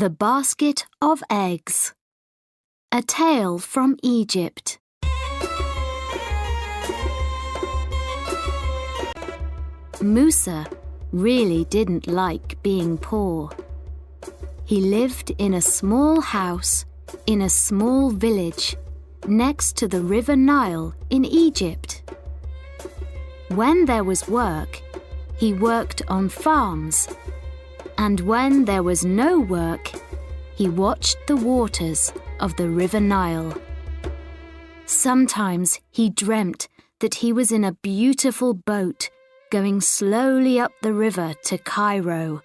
The Basket of Eggs. A Tale from Egypt. Mousa really didn't like being poor. He lived in a small house in a small village next to the river Nile in Egypt. When there was work, he worked on farms, and when there was no work, he watched the waters of the river Nile. Sometimes he dreamt that he was in a beautiful boat going slowly up the river to Cairo.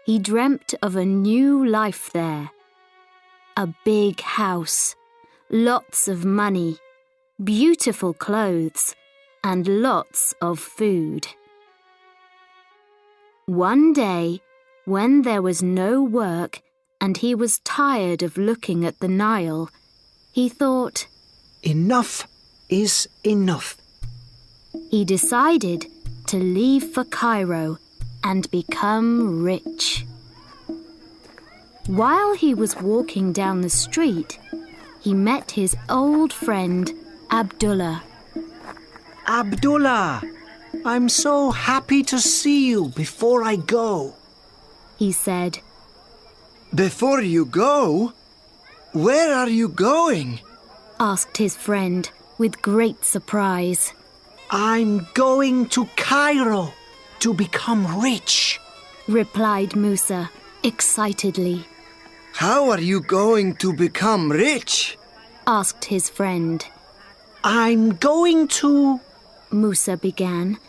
He dreamt of a new life there. A big house, lots of money, beautiful clothes, and lots of food. One day, when there was no work and he was tired of looking at the Nile, he thought, "Enough is enough." He decided to leave for Cairo and become rich. While he was walking down the street, he met his old friend Abdullah. "Abdullah, I'm so happy to see you before I go," he said. "Before you go? Where are you going?" asked his friend with great surprise. "I'm going to Cairo to become rich," replied Mousa excitedly. "How are you going to become rich?" asked his friend. "I'm going to..." Mousa began,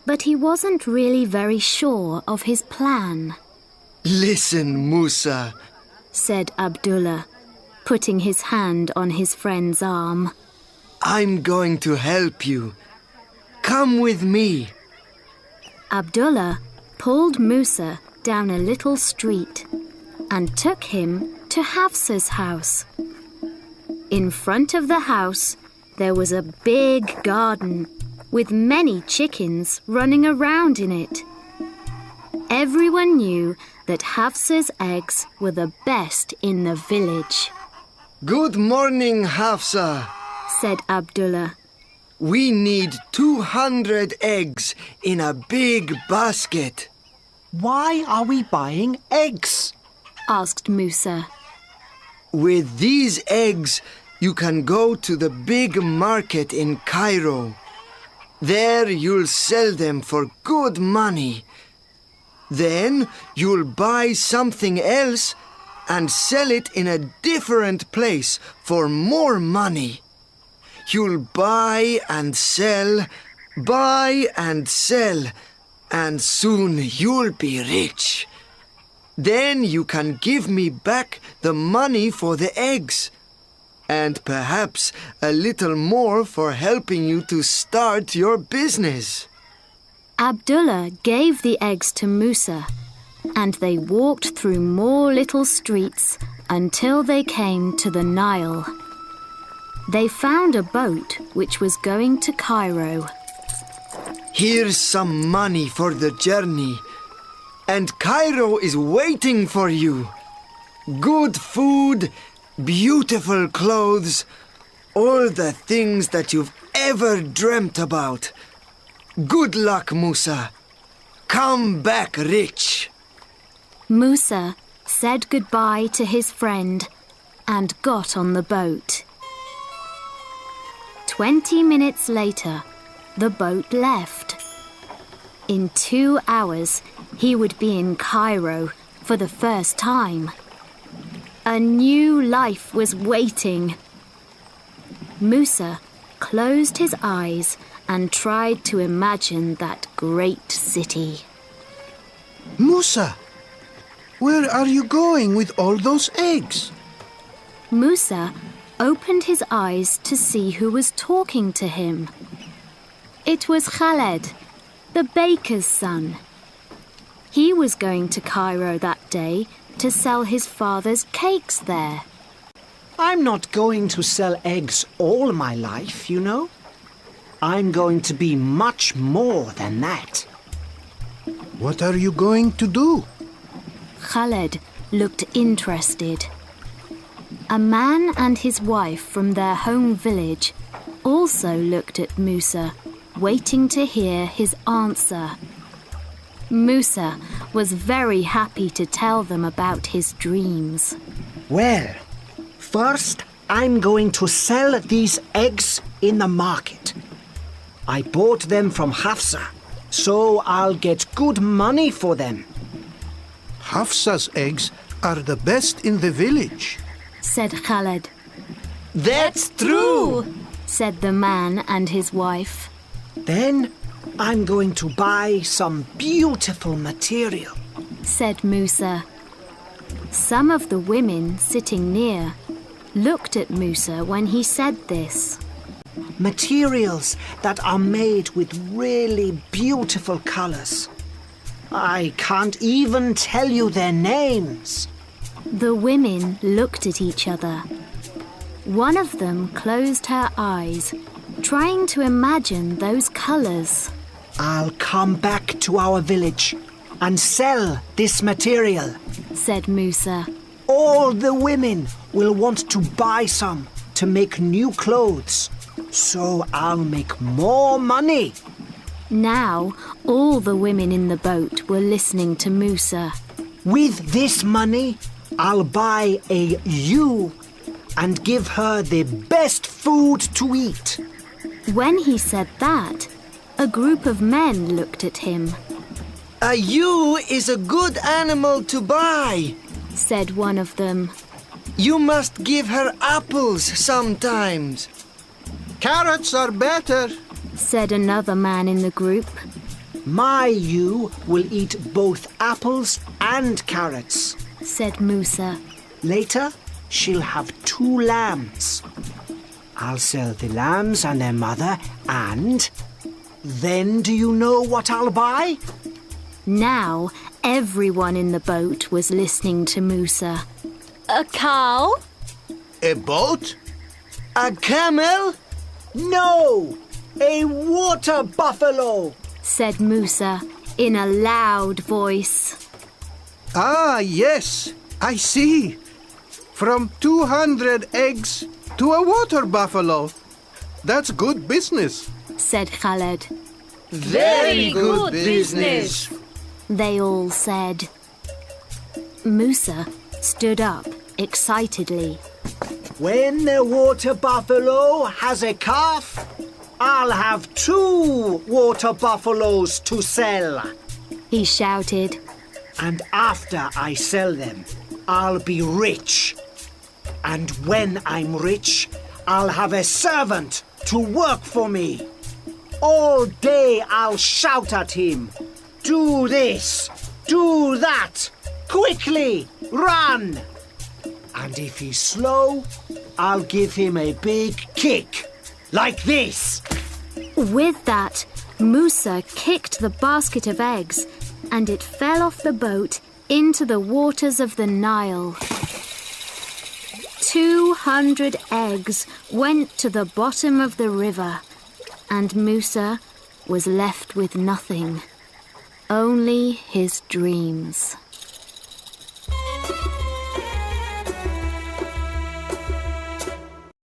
but he wasn't really very sure of his plan. "Listen, Mousa," said Abdullah, putting his hand on his friend's arm. "I'm going to help you. Come with me." Abdullah pulled Mousa down a little street and took him to Hafsa's house. In front of the house, there was a big garden with many chickens running around in it. Everyone knew that Hafsa's eggs were the best in the village. "Good morning, Hafsa," said Abdullah. "We need 200 eggs in a big basket." "Why are we buying eggs?" asked Mousa. "With these eggs, you can go to the big market in Cairo. There you'll sell them for good money. Then you'll buy something else and sell it in a different place for more money. You'll buy and sell, and soon you'll be rich. Then you can give me back the money for the eggs, and perhaps a little more for helping you to start your business." Abdullah gave the eggs to Mousa, and they walked through more little streets until they came to the Nile. They found a boat which was going to Cairo. "Here's some money for the journey, and Cairo is waiting for you. Good food, beautiful clothes, all the things that you've ever dreamt about. Good luck, Mousa. Come back rich." Mousa said goodbye to his friend and got on the boat. 20 minutes later, the boat left. In 2 hours, he would be in Cairo for the first time. A new life was waiting. Mousa closed his eyes and tried to imagine that great city. "Mousa, where are you going with all those eggs?" Mousa opened his eyes to see who was talking to him. It was Khaled, the baker's son. He was going to Cairo that day to sell his father's cakes there. "I'm not going to sell eggs all my life, you know. I'm going to be much more than that." "What are you going to do?" Khaled looked interested. A man and his wife from their home village also looked at Mousa, waiting to hear his answer. Mousa was very happy to tell them about his dreams. Well, first I'm going to sell these eggs in the market. I bought them from Hafsa, so I'll get good money for them. Hafsa's eggs are the best in the village, said Khaled. That's true! Said the man and his wife. Then I'm going to buy some beautiful material, said Mousa. Some of the women sitting near looked at Mousa when he said this. Materials that are made with really beautiful colors. I can't even tell you their names. The women looked at each other. One of them closed her eyes, trying to imagine those colors. I'll come back to our village and sell this material, said Mousa. All the women will want to buy some to make new clothes, so I'll make more money. Now, all the women in the boat were listening to Mousa. With this money, I'll buy a ewe and give her the best food to eat. When he said that, a group of men looked at him. A ewe is a good animal to buy, said one of them. You must give her apples sometimes. Carrots are better, said another man in the group. My ewe will eat both apples and carrots, said Mousa. Later, she'll have 2 lambs. I'll sell the lambs and their mother, and then do you know what I'll buy? Now, everyone in the boat was listening to Mousa. A cow? a boat, A camel? No! A water buffalo! said Mousa in a loud voice. Ah, yes, I see. From 200 eggs to a water buffalo. That's good business. Said Khaled. Very good business. They all said. Mousa stood up excitedly. When the water buffalo has a calf, I'll have 2 water buffaloes to sell. He shouted. And after I sell them, I'll be rich. And when I'm rich, I'll have a servant to work for me. All day I'll shout at him. Do this, do that, quickly, run. And if he's slow, I'll give him a big kick, like this. With that, Mousa kicked the basket of eggs and it fell off the boat into the waters of the Nile. 200 eggs went to the bottom of the river, and Mousa was left with nothing, only his dreams.